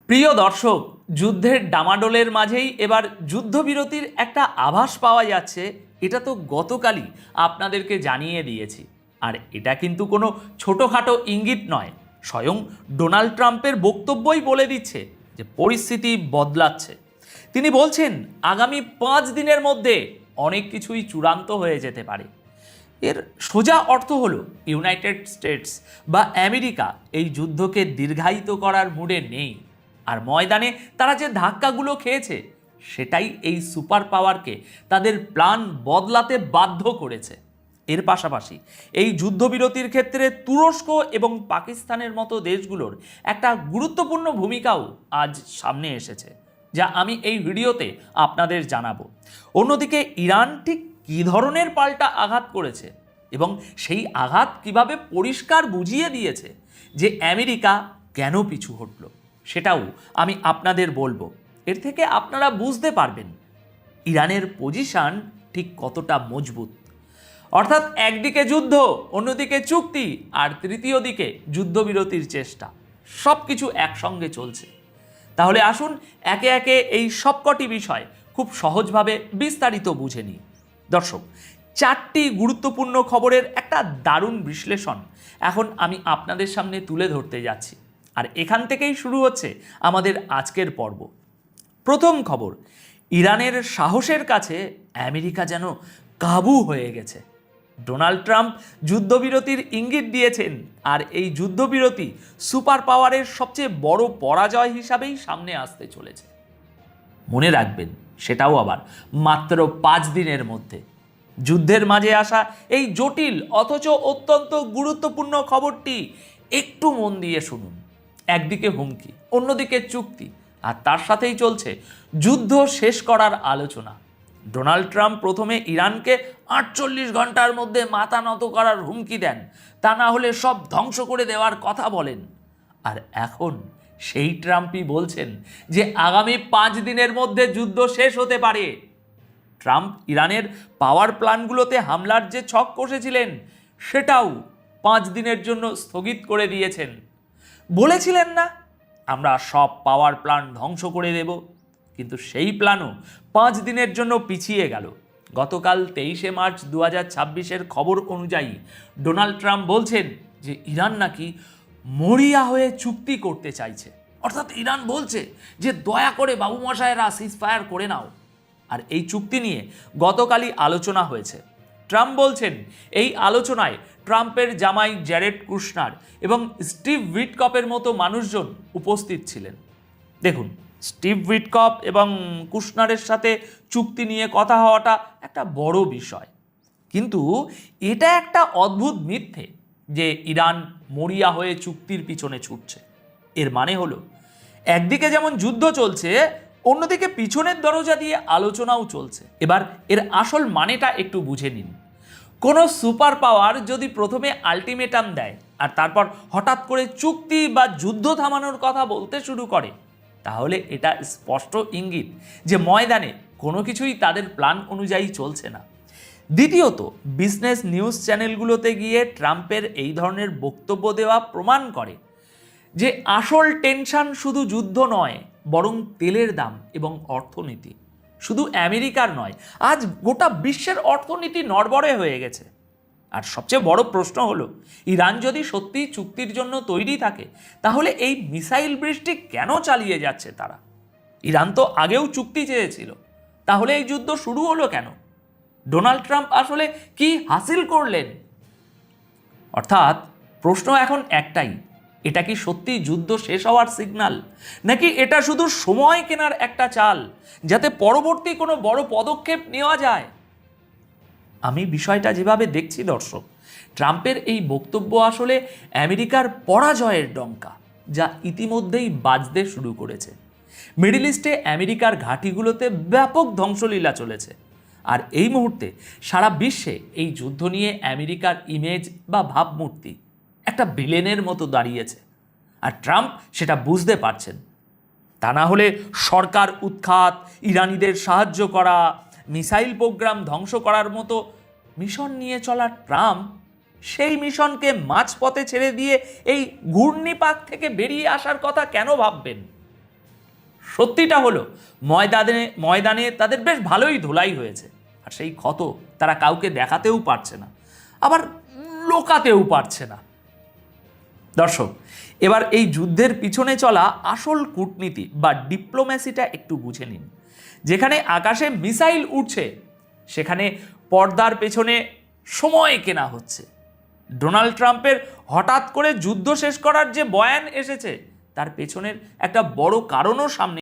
প্রিয় দর্শক, যুদ্ধের ডামাডোলের মাঝেই এবার যুদ্ধবিরতির একটা আভাস পাওয়া যাচ্ছে। এটা তো গতকালই আপনাদেরকে জানিয়ে দিয়েছি। আর এটা কিন্তু কোনো ছোটোখাটো ইঙ্গিত নয়, স্বয়ং ডোনাল্ড ট্রাম্পের বক্তব্যই বলে দিচ্ছে যে পরিস্থিতি বদলাচ্ছে। তিনি বলছেন আগামী 5 দিনের মধ্যে অনেক কিছুই চূড়ান্ত হয়ে যেতে পারে। এর সোজা অর্থ হলো ইউনাইটেড স্টেটস বা আমেরিকা এই যুদ্ধকে দীর্ঘায়িত করার মুডে নেই। আর ময়দানে তারা যে ধাক্কাগুলো খেয়েছে সেটাই এই সুপার পাওয়ারকে তাদের প্ল্যান বদলাতে বাধ্য করেছে। এর পাশাপাশি এই যুদ্ধবিরতির ক্ষেত্রে তুরস্ক এবং পাকিস্তানের মতো দেশগুলোর একটা গুরুত্বপূর্ণ ভূমিকাও আজ সামনে এসেছে, যা আমি এই ভিডিওতে আপনাদের জানাবো। অন্যদিকে ইরান ঠিক কী ধরনের পাল্টা আঘাত করেছে এবং সেই আঘাত কিভাবে পরিষ্কার বুঝিয়ে দিয়েছে যে আমেরিকা কেন পিছু হটল, সেটাও আমি আপনাদের বলবো। এর থেকে আপনারা বুঝতে পারবেন ইরানের পজিশন ঠিক কতটা মজবুত। অর্থাৎ একদিকে যুদ্ধ, অন্যদিকে চুক্তি, আর তৃতীয় দিকে যুদ্ধবিরতির চেষ্টা, সব কিছু একসঙ্গে চলছে। তাহলে আসুন একে একে এই সবকটি বিষয় খুব সহজভাবে বিস্তারিত বুঝে নিই। দর্শক, 4টি গুরুত্বপূর্ণ খবরের একটা দারুণ বিশ্লেষণ এখন আমি আপনাদের সামনে তুলে ধরতে যাচ্ছি। আর এখান থেকেই শুরু হচ্ছে আমাদের আজকের পর্ব। প্রথম খবর, ইরানের সাহসের কাছে আমেরিকা যেন কাবু হয়ে গেছে। ডোনাল্ড ট্রাম্প যুদ্ধবিরতির ইঙ্গিত দিয়েছেন, আর এই যুদ্ধবিরতি সুপার পাওয়ারের সবচেয়ে বড় পরাজয় হিসাবেই সামনে আসতে চলেছে। মনে রাখবেন, সেটাও আবার মাত্র 5 দিনের মধ্যে। যুদ্ধের মাঝে আসা এই জটিল অথচ অত্যন্ত গুরুত্বপূর্ণ খবরটি একটু মন দিয়ে শুনুন। একদিকে হুমকি, অন্যদিকে চুক্তি, আর তার সাথেই চলছে যুদ্ধ শেষ করার আলোচনা। ডোনাল্ড ট্রাম্প প্রথমে ইরানকে 48 ঘন্টার মধ্যে মাথা নত করার হুমকি দেন, তা না হলে সব ধ্বংস করে দেওয়ার কথা বলেন। আর এখন সেই ট্রাম্পই বলছেন যে আগামী 5 দিনের মধ্যে যুদ্ধ শেষ হতে পারে। ট্রাম্প ইরানের পাওয়ার প্ল্যান্টগুলোতে হামলার যে ছক কষেছিলেন সেটাও 5 দিনের জন্য স্থগিত করে দিয়েছেন। বলেছিলেন না, আমরা সব পাওয়ার প্ল্যান্ট ধ্বংস করে দেব, কিন্তু সেই প্ল্যানও 5 দিনের জন্য পিছিয়ে গেল। গতকাল 23শে মার্চ 2026-এর খবর অনুযায়ী ডোনাল্ড ট্রাম্প বলছেন যে ইরান নাকি মরিয়া হয়ে চুক্তি করতে চাইছে। অর্থাৎ ইরান বলছে যে দয়া করে বাবুমশায়েরা সিজফায়ার করে নাও। আর এই চুক্তি নিয়ে গতকালই আলোচনা হয়েছে। ট্রাম্প বলছেন এই আলোচনায় ট্রাম্পের জামাই জ্যারেড কুশনার এবং স্টিভ উইটকপের মতো মানুষজন উপস্থিত ছিলেন। দেখুন, স্টিভ উইটকপ এবং কুশনারের সাথে চুক্তি নিয়ে কথা হওয়াটা একটা বড় বিষয়, কিন্তু এটা একটা অদ্ভুত মিথ্যে যে ইরান মরিয়া হয়ে চুক্তির পিছনে ছুটছে। এর মানে হলো একদিকে যেমন যুদ্ধ চলছে, অন্যদিকে পিছনের দরজা দিয়ে আলোচনাও চলছে। এবার এর আসল মানেটা একটু বুঝে নিন। কোনো সুপার পাওয়ার যদি প্রথমে আলটিমেটাম দেয় আর তারপর হঠাৎ করে চুক্তি বা যুদ্ধ থামানোর কথা বলতে শুরু করে, তাহলে এটা স্পষ্ট ইঙ্গিত যে ময়দানে কোনো কিছুই তাদের প্ল্যান অনুযায়ী চলছে না। দ্বিতীয়ত, বিজনেস নিউজ চ্যানেলগুলোতে গিয়ে ট্রাম্পের এই ধরনের বক্তব্য দেওয়া প্রমাণ করে যে আসল টেনশন শুধু যুদ্ধ নয়, বরং তেলের দাম এবং অর্থনীতি। শুধু আমেরিকার নয়, আজ গোটা বিশ্বের অর্থনীতি নড়বড়ে হয়ে গেছে। আর সবচেয়ে বড় প্রশ্ন হলো, ইরান যদি সত্যি চুক্তির জন্য তৈরি থাকে, তাহলে এই মিসাইল বৃষ্টি কেন চালিয়ে যাচ্ছে তারা? ইরান তো আগেও চুক্তি চেয়েছিল, তাহলে এই যুদ্ধ শুরু হলো কেন? ডোনাল্ড ট্রাম্প আসলে কি হাসিল করলেন? অর্থাৎ প্রশ্ন এখন একটাই, এটা কি সত্যি যুদ্ধ শেষ হওয়ার সিগন্যাল, নাকি এটা শুধু সময় কেনার একটা চাল যাতে পরবর্তী কোনো বড় পদক্ষেপ নেওয়া যায়? আমি বিষয়টা যেভাবে দেখছি দর্শক, ট্রাম্পের এই বক্তব্য আসলে আমেরিকার পরাজয়ের ডঙ্কা, যা ইতিমধ্যেই বাজতে শুরু করেছে। মিডল ইস্টে আমেরিকার ঘাঁটিগুলোতে ব্যাপক ধ্বংসলীলা চলেছে, আর এই মুহূর্তে সারা বিশ্বে এই যুদ্ধ নিয়ে আমেরিকার ইমেজ বা ভাবমূর্তি একটা ভিলেনের মতো দাঁড়িয়েছে। আর ট্রাম্প সেটা বুঝতে পারছেন। তা না হলে সরকার উৎখাত, ইরানিদের সাহায্য করা, মিসাইল প্রোগ্রাম ধ্বংস করার মতো মিশন নিয়ে চলা ট্রাম্প সেই মিশনকে মাঝপথে ছেড়ে দিয়ে এই ঘূর্ণিপাক থেকে বেরিয়ে আসার কথা কেন ভাববেন? সত্যিটা হলো ময়দানে তাদের বেশ ভালোই ধোলাই হয়েছে, আর সেই ক্ষত তারা কাউকে দেখাতেও পারছে না, আবার লোকাতেও পারছে না। দর্শক, এবার এই যুদ্ধের পিছনে চলা আসল কূটনীতি বা ডিপ্লোম্যাসিটা একটু বুঝে নিন। যেখানে আকাশে মিসাইল উঠছে, সেখানে পর্দার পেছনে সময় কেনা হচ্ছে। ডোনাল্ড ট্রাম্পের হঠাৎ করে যুদ্ধ শেষ করার যে বয়ান এসেছে, তার পেছনের একটা বড় কারণও সামনে